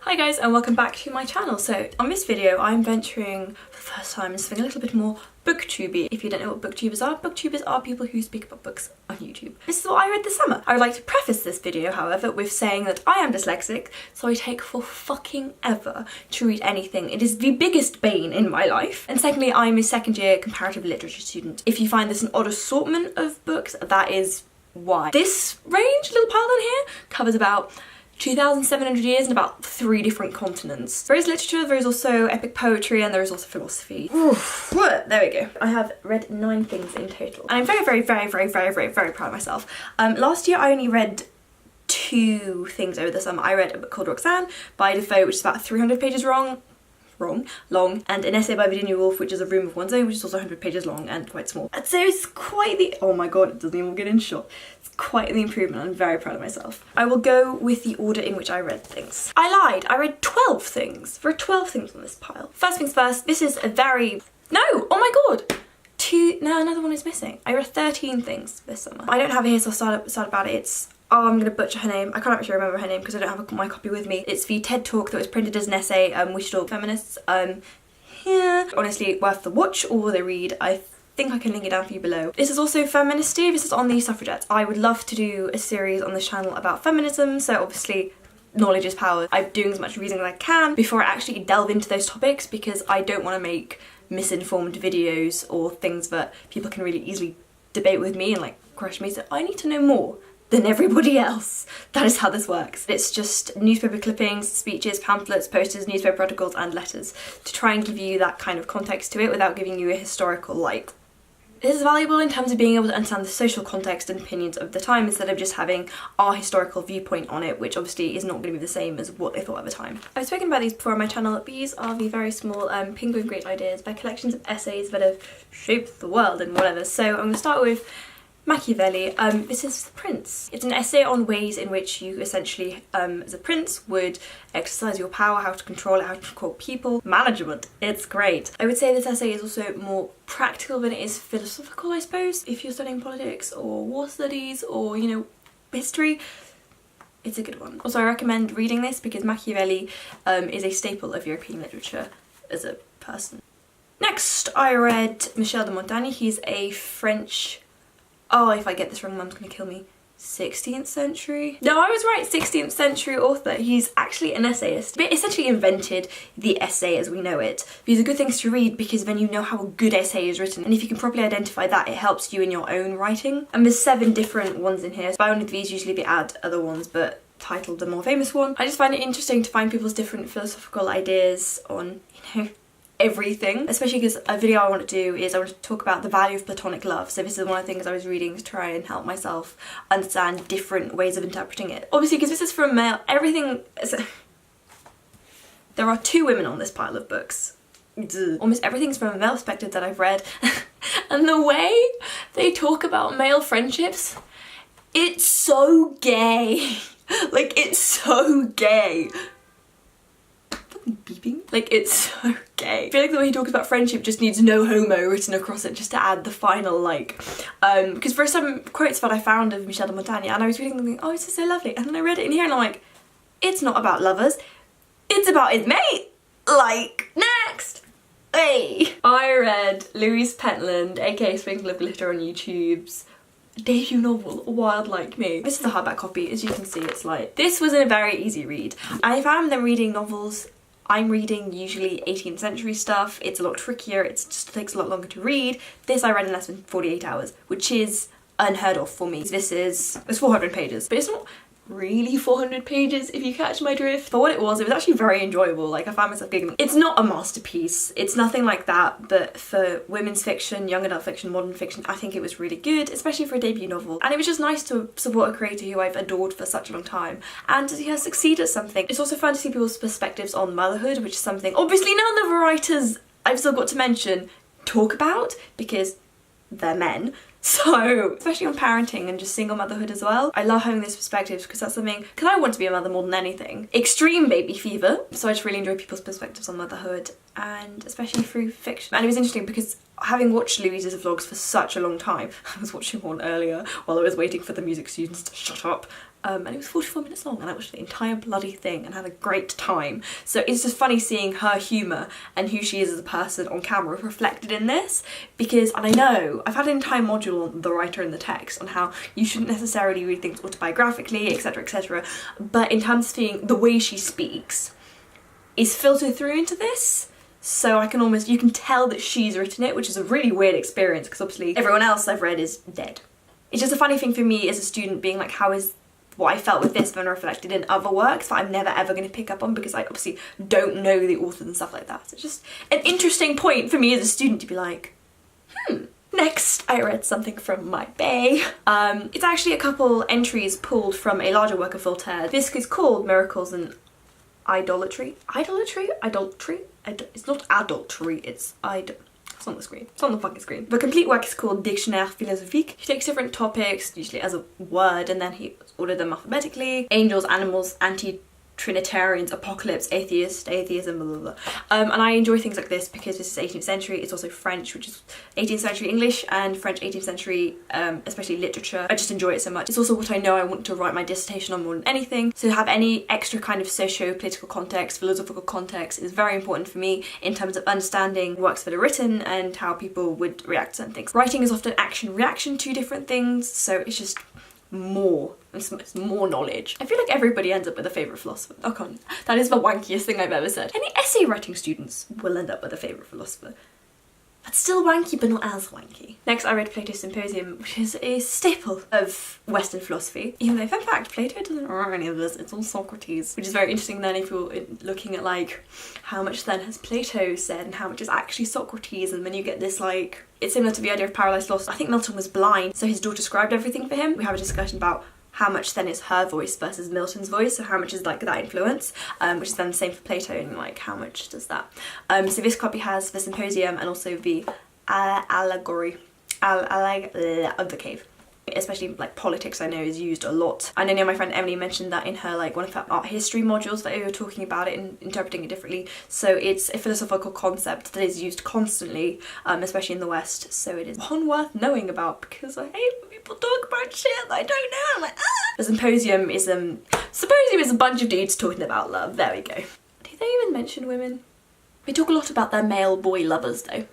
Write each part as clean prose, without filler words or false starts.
Hi guys and welcome back to my channel. So on this video I'm venturing for the first time into something a little bit more booktubey. If you don't know what booktubers are people who speak about books on YouTube. This is what I read this summer. I would like to preface this video however with saying that I am dyslexic, so I take for fucking ever to read anything. It is the biggest bane in my life. And secondly, I'm a second year comparative literature student. If you find this an odd assortment of books, that is why. This range, little pile down here, covers about 2,700 years and about 3 different continents. There is literature, there is also epic poetry, and there is also philosophy. Oof. There we go. I have read 9 things in total. And I'm very proud of myself. Last year I only read 2 things over the summer. I read a book called Roxanne by Defoe, which is about 300 pages long, and an essay by Virginia Woolf, which is A Room of One's Own, which is also 100 pages long and quite small. And so it's quite the— oh my god, it doesn't even get in shot. It's quite the improvement. I'm very proud of myself. I will go with the order in which I read things. I lied. I read 12 things. There are 12 things on this pile. First things first, this is a very— no! Oh my god! No, another one is missing. I read 13 things this summer. I don't have it here, so I'll start about it. It's— oh, I'm gonna butcher her name. I can't actually remember her name because I don't have my copy with me. It's the TED Talk that was printed as an essay, we should all feminists. Yeah. Honestly, worth the watch or the read. I think I can link it down for you below. This is also feministy. This is on the suffragettes. I would love to do a series on this channel about feminism, so obviously knowledge is power. I'm doing as much reading as I can before I actually delve into those topics because I don't want to make misinformed videos or things that people can really easily debate with me and like crush me, so I need to know more than everybody else. That is how this works. It's just newspaper clippings, speeches, pamphlets, posters, newspaper protocols and letters to try and give you that kind of context to it without giving you a historical like. This is valuable in terms of being able to understand the social context and opinions of the time instead of just having our historical viewpoint on it, which obviously is not going to be the same as what they thought at the time. I've spoken about these before on my channel. These are the very small Penguin Great Ideas by collections of essays that have shaped the world and whatever. So I'm going to start with Machiavelli. This is The Prince. It's an essay on ways in which you essentially, as a prince, would exercise your power, how to control it, how to control people. Management. It's great. I would say this essay is also more practical than it is philosophical, I suppose. If you're studying politics or war studies or, you know, history, it's a good one. Also, I recommend reading this because Machiavelli is a staple of European literature as a person. Next, I read Michel de Montaigne. He's a French— oh, if I get this wrong, Mum's gonna kill me. 16th century? No, I was right, 16th century author. He's actually an essayist. But essentially invented the essay as we know it. These are good things to read because then you know how a good essay is written. And if you can properly identify that, it helps you in your own writing. And there's 7 different ones in here. By one of these, usually they add other ones, but titled the more famous one. I just find it interesting to find people's different philosophical ideas on, you know, everything, especially because a video I want to do is I want to talk about the value of platonic love. So this is one of the things I was reading to try and help myself understand different ways of interpreting it. Obviously, because this is from male, everything is— there are 2 women on this pile of books. Almost everything's from a male perspective that I've read. And the way they talk about male friendships, it's so gay. Like, it's so gay. Beeping. Like, it's so gay. I feel like the way he talks about friendship just needs no homo written across it just to add the final like. Because there are some quotes that I found of Michel de Montaigne and I was reading them thinking, oh, this is so lovely, and then I read it in here and I'm like, it's not about lovers, it's about his mate. Like, next! Hey! I read Louise Pentland, aka Sprinkle of Glitter on YouTube's debut novel, Wild Like Me. This is the hardback copy. As you can see, it's like— this was a very easy read. I found them reading novels— I'm reading usually 18th century stuff. It's a lot trickier, it just takes a lot longer to read. This I read in less than 48 hours, which is unheard of for me. It's 400 pages, but it's not really 400 pages if you catch my drift. For what it was actually very enjoyable. Like, I found myself giggling. It's not a masterpiece, it's nothing like that, but for women's fiction, young adult fiction, modern fiction, I think it was really good, especially for a debut novel. And it was just nice to support a creator who I've adored for such a long time and to see her succeed at something. It's also fun to see people's perspectives on motherhood, which is something obviously none of the writers I've still got to mention talk about because they're men. So, especially on parenting and just single motherhood as well. I love having this perspective because that's something— because I want to be a mother more than anything. Extreme baby fever. So I just really enjoy people's perspectives on motherhood and especially through fiction. And it was interesting because having watched Louise's vlogs for such a long time, I was watching one earlier while I was waiting for the music students to shut up, and it was 44 minutes long, and I watched the entire bloody thing and had a great time. So it's just funny seeing her humour and who she is as a person on camera reflected in this, because, and I know, I've had an entire module on the writer and the text on how you shouldn't necessarily read things autobiographically, etc, but in terms of seeing the way she speaks is filtered through into this. So I can almost, you can tell that she's written it, which is a really weird experience because obviously everyone else I've read is dead. It's just a funny thing for me as a student being like, how is what I felt with this then reflected in other works that I'm never ever going to pick up on because I obviously don't know the authors and stuff like that. So it's just an interesting point for me as a student to be like, Next, I read something from my bay. It's actually a couple entries pulled from a larger work of Voltaire. This is called Miracles and Idolatry. Idolatry? It's not adultery, it's It's on the screen. It's on the fucking screen. The complete work is called Dictionnaire philosophique. He takes different topics, usually as a word, and then he ordered them alphabetically. Angels, animals, anti-Trinitarians, apocalypse, atheism, blah, blah, blah. And I enjoy things like this because this is 18th century. It's also French, which is 18th century English, and French 18th century, especially literature. I just enjoy it so much. It's also what I know I want to write my dissertation on more than anything. So to have any extra kind of socio-political context, philosophical context is very important for me in terms of understanding works that are written and how people would react to certain things. Writing is often action-reaction to different things, so it's just it's more knowledge. I feel like everybody ends up with a favourite philosopher. Oh come on, that is the wankiest thing I've ever said. Any essay writing students will end up with a favourite philosopher. That's still wanky, but not as wanky. Next, I read Plato's Symposium, which is a staple of Western philosophy. Even though, fun fact, Plato doesn't write any of this, it's all Socrates. Which is very interesting then if you're looking at like, how much then has Plato said and how much is actually Socrates, and then you get this like, it's similar to the idea of parallel loss. I think Milton was blind, so his daughter scribed everything for him. We have a discussion about how much then is her voice versus Milton's voice, so how much is like that influence, which is then the same for Plato, and like how much does that. So this copy has the Symposium and also the allegory of the cave. Especially like politics I know is used a lot. And I know my friend Emily mentioned that in her like one of her art history modules that we were talking about it and interpreting it differently. So it's a philosophical concept that is used constantly, especially in the West. So it is one worth knowing about because I hate when people talk about shit that I don't know. I'm like, ah! The Symposium is a bunch of dudes talking about love. There we go. Do they even mention women? We talk a lot about their male boy lovers though.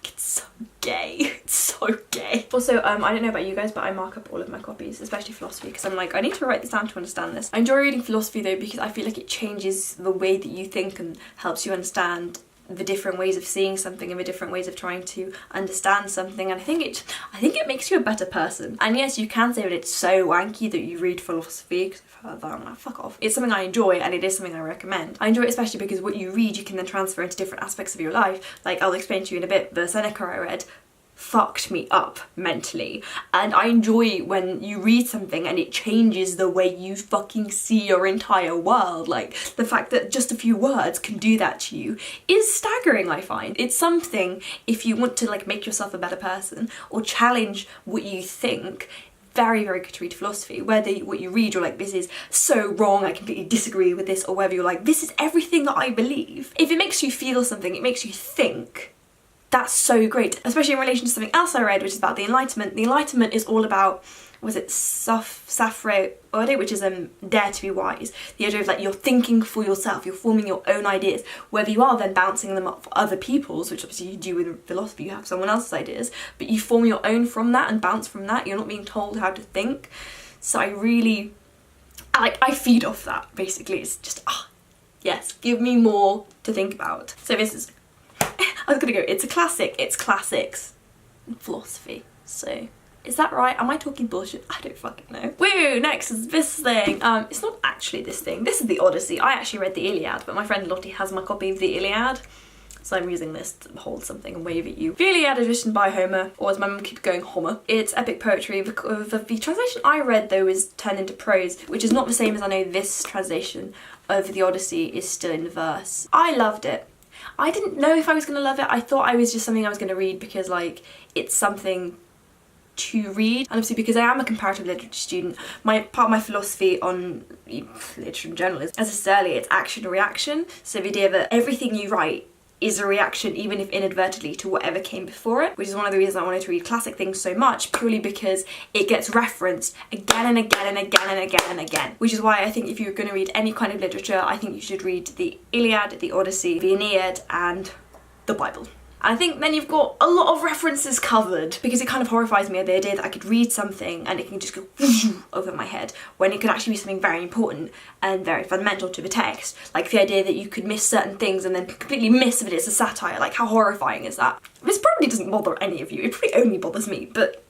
It's so gay. It's so gay. Also, I don't know about you guys, but I mark up all of my copies, especially philosophy, because I'm like, I need to write this down to understand this. I enjoy reading philosophy though, because I feel like it changes the way that you think and helps you understand the different ways of seeing something and the different ways of trying to understand something, and I think it makes you a better person. And yes, you can say that it's so wanky that you read philosophy, because I've heard that, I'm like, fuck off. It's something I enjoy and it is something I recommend. I enjoy it especially because what you read you can then transfer into different aspects of your life. Like I'll explain to you in a bit, the Seneca I read fucked me up mentally, and I enjoy when you read something and it changes the way you fucking see your entire world. Like the fact that just a few words can do that to you is staggering, I find. It's something if you want to like make yourself a better person or challenge what you think. Very, very good to read philosophy. Whether what you read you're like, this is so wrong, I completely disagree with this, or whether you're like, this is everything that I believe. If it makes you feel something, it makes you think, that's so great, especially in relation to something else I read, which is about the Enlightenment. The Enlightenment is all about, was it Suffragettes, which is dare to be wise. The idea of like you're thinking for yourself, you're forming your own ideas, whether you are then bouncing them up for other people's, which obviously you do with philosophy, you have someone else's ideas, but you form your own from that and bounce from that. You're not being told how to think. So I feed off that basically. It's just yes, give me more to think about. So this is I was gonna go, it's a classic, it's classics in philosophy. So, is that right? Am I talking bullshit? I don't fucking know. Woo! Next is this thing. It's not actually this thing. This is the Odyssey. I actually read the Iliad, but my friend Lottie has my copy of the Iliad. So I'm using this to hold something and wave at you. The Iliad is written by Homer, or as my mum keeps going, Homer. It's epic poetry. The translation I read though is turned into prose, which is not the same as I know this translation of the Odyssey is still in verse. I loved it. I didn't know if I was going to love it. I thought I was just something I was going to read because like it's something to read, and obviously because I am a comparative literature student, part of my philosophy on literature in general is, as I said earlier, it's action and reaction. So the idea that everything you write is a reaction, even if inadvertently, to whatever came before it, which is one of the reasons I wanted to read classic things so much, purely because it gets referenced again and again and again and again and again. Which is why I think if you're going to read any kind of literature, I think you should read the Iliad, the Odyssey, the Aeneid, and the Bible. I think then you've got a lot of references covered, because it kind of horrifies me, the idea that I could read something and it can just go over my head, when it could actually be something very important and very fundamental to the text. Like the idea that you could miss certain things and then completely miss if it is a satire. Like, how horrifying is that? This probably doesn't bother any of you, it probably only bothers me, but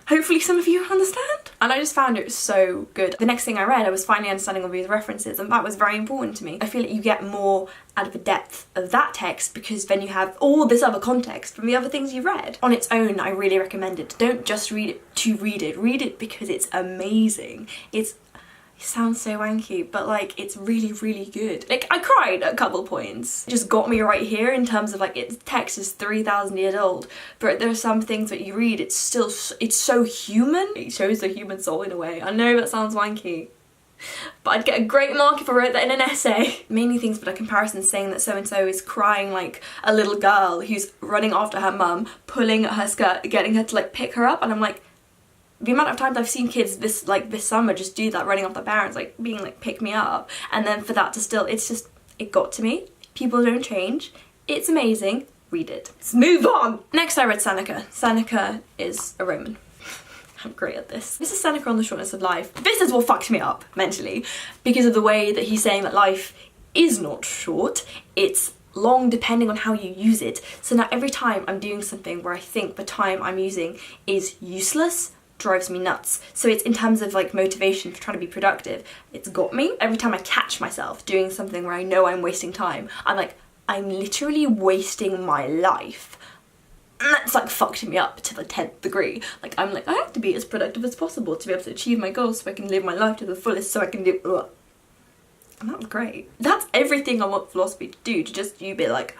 hopefully some of you understand. And I just found it so good. The next thing I read, I was finally understanding all these references, and that was very important to me. I feel like you get more out of the depth of that text because then you have all this other context from the other things you read. On its own, I really recommend it. Don't just read it to read it because it's amazing. It sounds so wanky, but like, it's really, really good. Like, I cried at a couple points. It just got me right here in terms of like, its text is 3,000 years old, but there are some things that you read, it's so human. It shows the human soul in a way. I know that sounds wanky, but I'd get a great mark if I wrote that in an essay. Mainly things but a comparison saying that so-and-so is crying like a little girl who's running after her mum, pulling at her skirt, getting her to like pick her up, and I'm like, the amount of times I've seen kids this summer just do that, running off their parents, like being like, pick me up, and then for that to still, it got to me. People don't change. It's amazing. Read it. Let's move on! Next I read Seneca. Seneca is a Roman. I'm great at this. This is Seneca on the Shortness of Life. This is what fucked me up mentally, because of the way that he's saying that life is not short, it's long depending on how you use it. So now every time I'm doing something where I think the time I'm using is useless, drives me nuts. So it's in terms of like motivation for trying to be productive, it's got me. Every time I catch myself doing something where I know I'm wasting time, I'm like, I'm literally wasting my life. And that's like fucked me up to the 10th degree. Like, I'm like, I have to be as productive as possible to be able to achieve my goals so I can live my life to the fullest, so I can do ugh. And that was great. That's everything I want philosophy to do, to just you be like,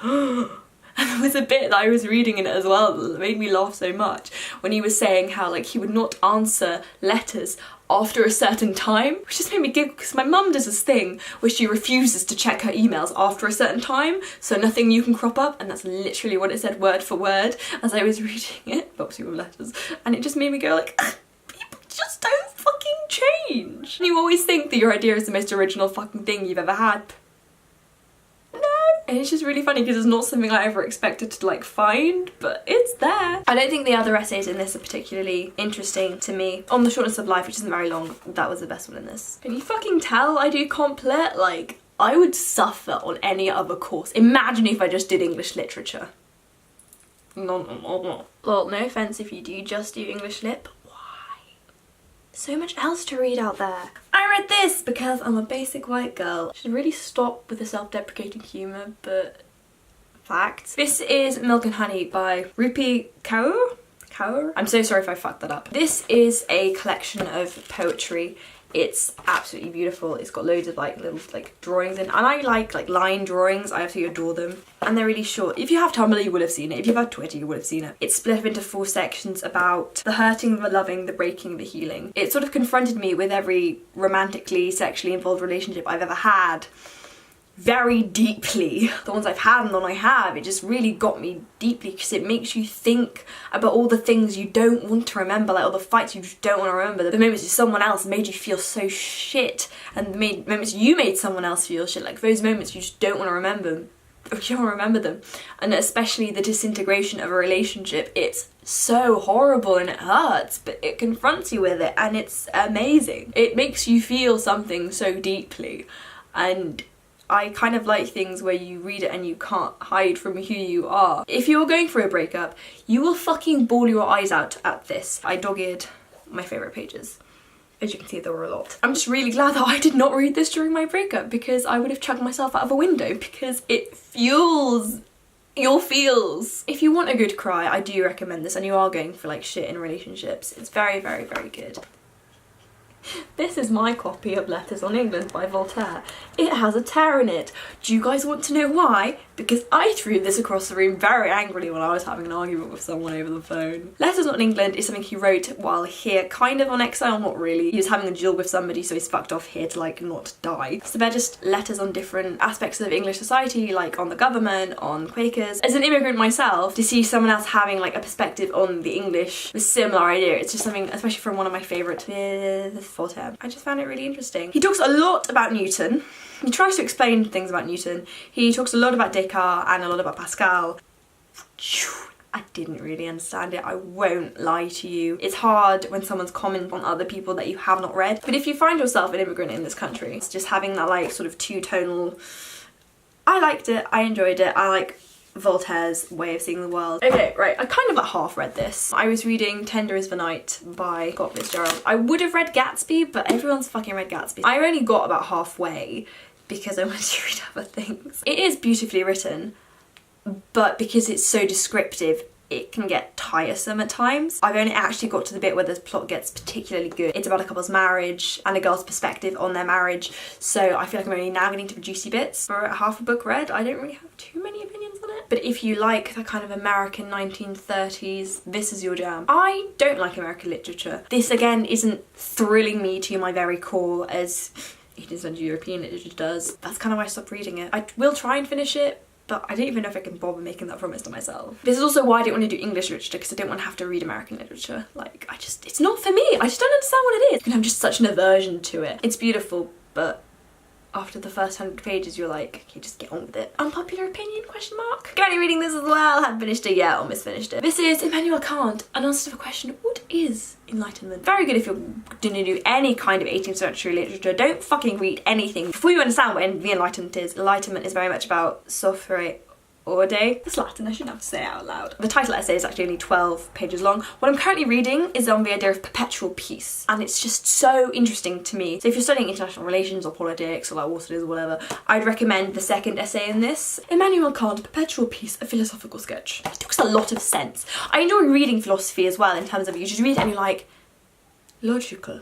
and there was a bit that I was reading in it as well that made me laugh so much, when he was saying how like he would not answer letters after a certain time, which just made me giggle because my mum does this thing where she refuses to check her emails after a certain time so nothing new can crop up, and that's literally what it said word for word as I was reading it, obviously with letters, and it just made me go like, people just don't fucking change. You always think that your idea is the most original fucking thing you've ever had. And it's just really funny because it's not something I ever expected to like find, but it's there. I don't think the other essays in this are particularly interesting to me. On the Shortness of Life, which isn't very long, that was the best one in this. Can you fucking tell I do complet? Like, I would suffer on any other course. Imagine if I just did English literature. No. Well, no offense if you do just do English lit. So much else to read out there. I read this because I'm a basic white girl. I should really stop with the self-deprecating humour, but facts. This is Milk and Honey by Rupi Kaur? I'm so sorry if I fucked that up. This is a collection of poetry. It's absolutely beautiful. It's got loads of like little like drawings in, and I like line drawings. I absolutely adore them. And they're really short. If you have Tumblr, you would have seen it. If you've had Twitter, you would have seen it. It's split up into 4 sections about the hurting, the loving, the breaking, the healing. It sort of confronted me with every romantically, sexually involved relationship I've ever had very deeply. The ones I've had and the one I have, it just really got me deeply because it makes you think about all the things you don't want to remember, like all the fights you just don't want to remember, the moments someone else made you feel so shit, and the moments you made someone else feel shit, like those moments you just don't want to remember, or you don't want to remember them. And especially the disintegration of a relationship, it's so horrible and it hurts, but it confronts you with it and it's amazing. It makes you feel something so deeply, and I kind of like things where you read it and you can't hide from who you are. If you're going through a breakup, you will fucking bawl your eyes out at this. I dog-eared my favourite pages. As you can see, there were a lot. I'm just really glad that I did not read this during my breakup, because I would have chucked myself out of a window, because it fuels your feels. If you want a good cry, I do recommend this, and you are going for like shit in relationships. It's very, very, very good. This is my copy of Letters on England by Voltaire. It has a tear in it. Do you guys want to know why? Because I threw this across the room very angrily when I was having an argument with someone over the phone. Letters on England is something he wrote while here, kind of on exile, not really. He was having a duel with somebody, so he's fucked off here to like not die. So they're just letters on different aspects of English society, like on the government, on Quakers. As an immigrant myself, to see someone else having like a perspective on the English with similar idea, it's just something, especially from one of my favourite Voltaire. I just found it really interesting. He talks a lot about Newton. He tries to explain things about Newton. He talks a lot about Descartes and a lot about Pascal. I didn't really understand it, I won't lie to you. It's hard when someone's commenting on other people that you have not read. But if you find yourself an immigrant in this country, it's just having that like sort of two-tonal... I liked it, I enjoyed it, I like Voltaire's way of seeing the world. Okay, right, I kind of like half read this. I was reading Tender is the Night by Fitzgerald. I would have read Gatsby, but everyone's fucking read Gatsby. I only got about halfway because I wanted to read other things. It is beautifully written, but because it's so descriptive, it can get tiresome at times. I've only actually got to the bit where the plot gets particularly good. It's about a couple's marriage and a girl's perspective on their marriage, so I feel like I'm only now getting to the juicy bits. For half a book read, I don't really have too many opinions on it. But if you like the kind of American 1930s, this is your jam. I don't like American literature. This again isn't thrilling me to my very core as it is under European literature does. That's kind of why I stopped reading it. I will try and finish it, but I don't even know if I can bother making that promise to myself. This is also why I didn't want to do English literature, because I don't want to have to read American literature. Like, it's not for me. I just don't understand what it is. And I'm just such an aversion to it. It's beautiful, but after the first 100 pages, you're like, okay, just get on with it. Unpopular opinion, question mark? Currently reading this as well. Haven't finished it yet, almost finished it. This is Immanuel Kant, an answer to the question, what is Enlightenment? Very good if you're gonna do any kind of 18th century literature. Don't fucking read anything before you understand what the Enlightenment is. Enlightenment is very much about sophre orde. That's Latin, I shouldn't have to say it out loud. The title essay is actually only 12 pages long. What I'm currently reading is on the idea of perpetual peace, and it's just so interesting to me. So if you're studying international relations or politics or like what it is or whatever, I'd recommend the second essay in this. Immanuel Kant, Perpetual Peace, a Philosophical Sketch. It makes a lot of sense. I enjoy reading philosophy as well, in terms of you just read it and you're like, logical,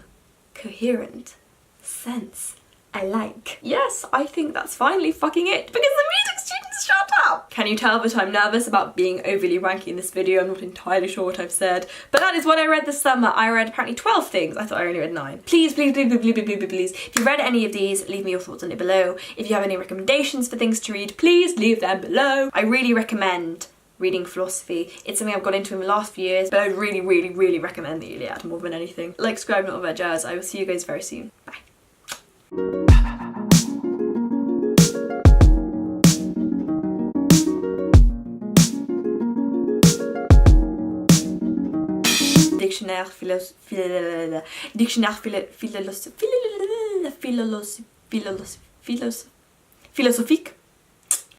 coherent, sense, I like. Yes, I think that's finally fucking it, because the music students shut up! Can you tell that I'm nervous about being overly wanky in this video? I'm not entirely sure what I've said, but that is what I read this summer. I read apparently 12 things. I thought I only read 9. Please, please, please, please, please, please, please, if you've read any of these, leave me your thoughts on it below. If you have any recommendations for things to read, please leave them below. I really recommend reading philosophy. It's something I've got into in the last few years, but I would really, really, really recommend the Illiad more than anything. Like, subscribe, not all that jazz. I will see you guys very soon. Bye. Dictionnaire philosophique